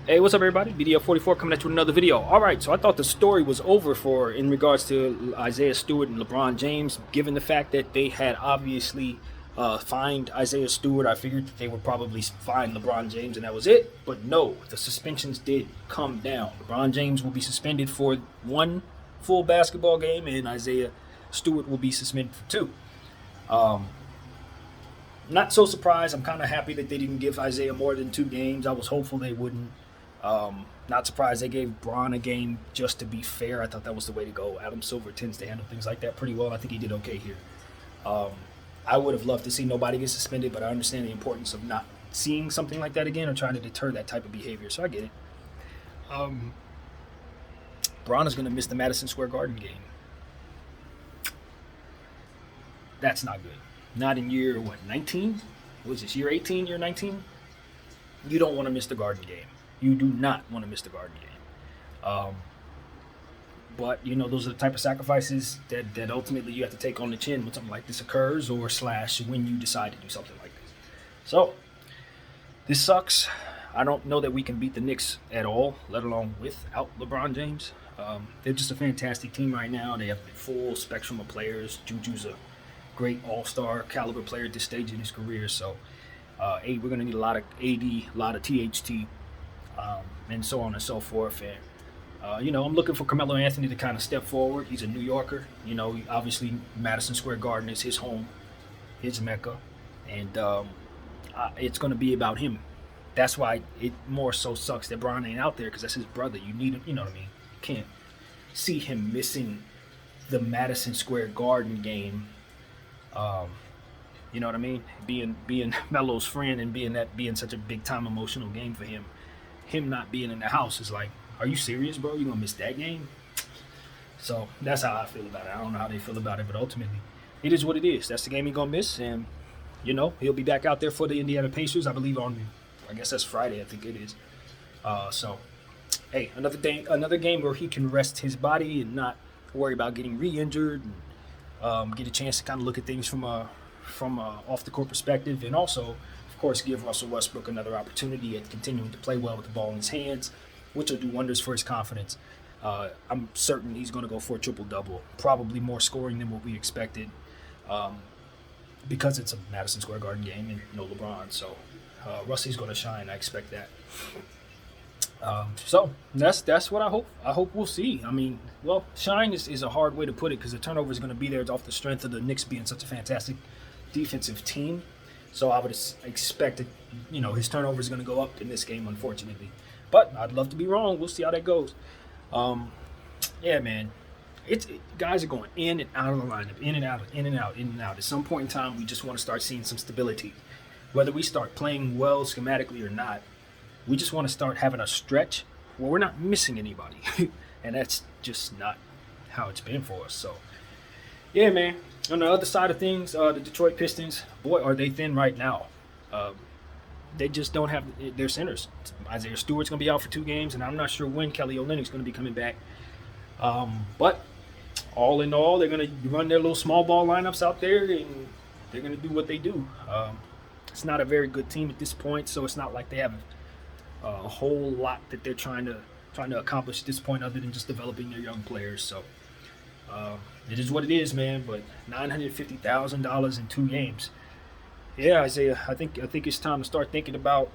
Hey, what's up, everybody? BDF44 coming at you with another video. All right, so I thought the story was over for in regards to Isaiah Stewart and LeBron James, given the fact that they had obviously fined Isaiah Stewart. I figured that they would probably fine LeBron James, and that was it. But no, the suspensions did come down. LeBron James will be suspended for one full basketball game, and Isaiah Stewart will be suspended for two. Um, Not so surprised. I'm kind of happy that they didn't give Isaiah more than 2 games. I was hopeful they wouldn't. Not surprised they gave Bron a game just to be fair. I thought that was the way to go. Adam Silver tends to handle things like that pretty well. I think he did okay here. Um, I would have loved to see nobody get suspended, but I understand the importance of not seeing something like that again or trying to deter that type of behavior. So I get it. Um, Bron is going to miss the Madison Square Garden game. That's not good. Not in year, 19? Was this year 18, year 19? You don't want to miss the Garden game. You do not want to miss the Garden game. But, those are the type of sacrifices that ultimately you have to take on the chin when something like this occurs or / when you decide to do something like this. So, this sucks. I don't know that we can beat the Knicks at all, let alone without LeBron James. They're just a fantastic team right now. They have the full spectrum of players. Juju's a great all-star caliber player at this stage in his career. So, we're going to need a lot of AD, a lot of THT, and so on and so forth. And, I'm looking for Carmelo Anthony to kind of step forward. He's a New Yorker. Obviously Madison Square Garden is his home, his mecca. And it's going to be about him. That's why it more so sucks that Bron ain't out there, because that's his brother. You need him, you know what I mean? You can't see him missing the Madison Square Garden game. You know what I mean? Being Melo's friend and being such a big time emotional game for him. Him not being in the house is like, are you serious, bro? You gonna miss that game? So that's how I feel about it. I don't know how they feel about it, but ultimately, it is what it is. That's the game he's gonna miss, and he'll be back out there for the Indiana Pacers, I believe I guess that's Friday. I think it is. So, hey, another game where he can rest his body and not worry about getting re-injured, and get a chance to kind of look at things from a off the court perspective, and also, of course, give Russell Westbrook another opportunity at continuing to play well with the ball in his hands, which will do wonders for his confidence. I'm certain he's going to go for a triple-double, probably more scoring than what we expected, because it's a Madison Square Garden game and no LeBron. So Russell's going to shine. I expect that. So that's what I hope. I hope we'll see. I mean, well, shine is a hard way to put it, because the turnover is going to be there. It's off the strength of the Knicks being such a fantastic defensive team. So I would expect that, his turnover is going to go up in this game, unfortunately. But I'd love to be wrong. We'll see how that goes. Yeah, man. Guys are going in and out of the lineup, in and out, in and out, in and out. At some point in time, we just want to start seeing some stability. Whether we start playing well schematically or not, we just want to start having a stretch where we're not missing anybody. And that's just not how it's been for us. So, yeah, man. On the other side of things, the Detroit Pistons, boy, are they thin right now. They just don't have their centers. Isaiah Stewart's going to be out for 2 games, and I'm not sure when Kelly Olynyk's going to be coming back. But all in all, they're going to run their little small ball lineups out there, and they're going to do what they do. It's not a very good team at this point, so it's not like they have a whole lot that they're trying to accomplish at this point, other than just developing their young players. So it is what it is, man. But $950,000 in 2 games. Yeah, Isaiah, I think it's time to start thinking about,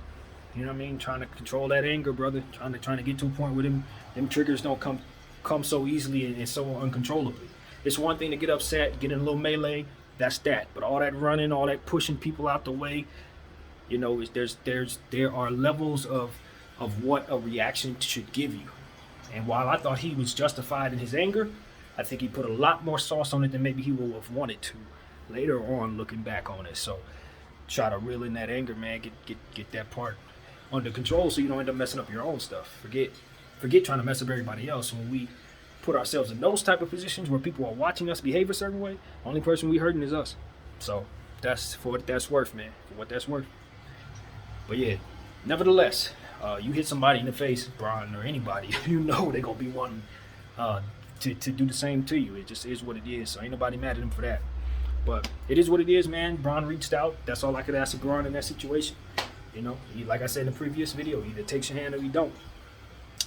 trying to control that anger, brother. Trying to get to a point where them triggers don't come so easily and so uncontrollably. It's one thing to get upset, get in a little melee. That's that. But all that running, all that pushing people out the way, there are levels of what a reaction should give you. And while I thought he was justified in his anger, I think he put a lot more sauce on it than maybe he would have wanted to later on, looking back on it. So try to reel in that anger, man. Get that part under control so you don't end up messing up your own stuff. Forget trying to mess up everybody else. When we put ourselves in those type of positions where people are watching us behave a certain way, the only person we hurting is us. So that's for what that's worth, man. For what that's worth. But yeah, nevertheless, you hit somebody in the face, Bron, or anybody, they're gonna be wanting to do the same to you. It just is what it is. So ain't nobody mad at him for that. But it is what it is, man. Bron reached out. That's all I could ask of Bron in that situation. You know, like I said in the previous video, either takes your hand or you don't.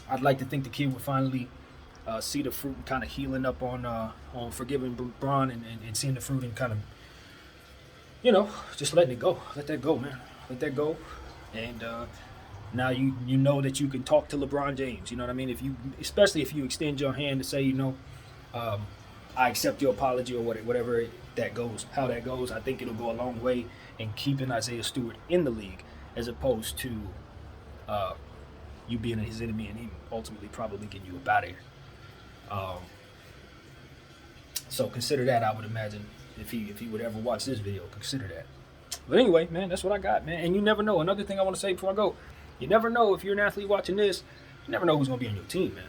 I'd like to think the kid would finally see the fruit and kind of healing up on forgiving Bron and seeing the fruit and kind of, you know, just letting it go. Let that go, man. Let that go. And now you know that you can talk to LeBron James. You know what I mean? Especially if you extend your hand to say, you know, I accept your apology or whatever that goes, how that goes. I think it'll go a long way in keeping Isaiah Stewart in the league, as opposed to you being his enemy and him ultimately probably getting you up out of here. So consider that. I would imagine if he would ever watch this video, consider that. But anyway, man, that's what I got, man. And you never know. Another thing I want to say before I go, you never know if you're an athlete watching this. You never know who's going to be on your team, man.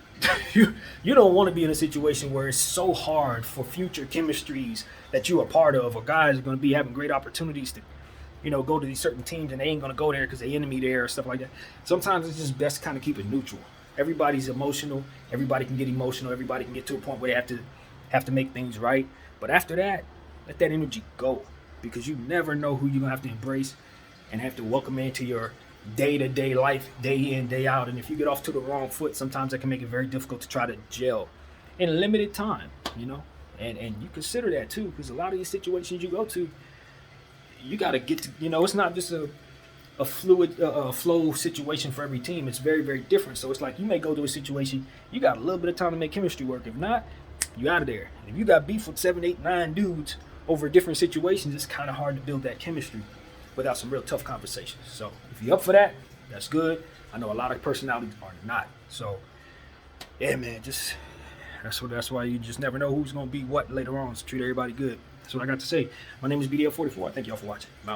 you don't want to be in a situation where it's so hard for future chemistries that you're a part of, or guys are going to be having great opportunities to, you know, go to these certain teams and they ain't going to go there because they enemy there or stuff like that. Sometimes it's just best to kind of keep it neutral. Everybody's emotional. Everybody can get emotional. Everybody can get to a point where they have to make things right. But after that, let that energy go, because you never know who you're going to have to embrace and have to welcome into your day-to-day life, day in, day out. And if you get off to the wrong foot, sometimes that can make it very difficult to try to gel in limited time, you know. And you consider that too, because a lot of these situations you go to, you got to get to, you know, it's not just a fluid flow situation for every team. It's very, very different. So it's like you may go to a situation, you got a little bit of time to make chemistry work. If not, you out of there. And if you got beef with 7, 8, 9 dudes over different situations, it's kind of hard to build that chemistry without some real tough conversations. So if you're up for that, that's good. I know a lot of personalities are not. So yeah, man, just that's why you just never know who's gonna be what later on. So treat everybody good. That's what I got to say. My name is BDL44. Thank y'all for watching. I'm out.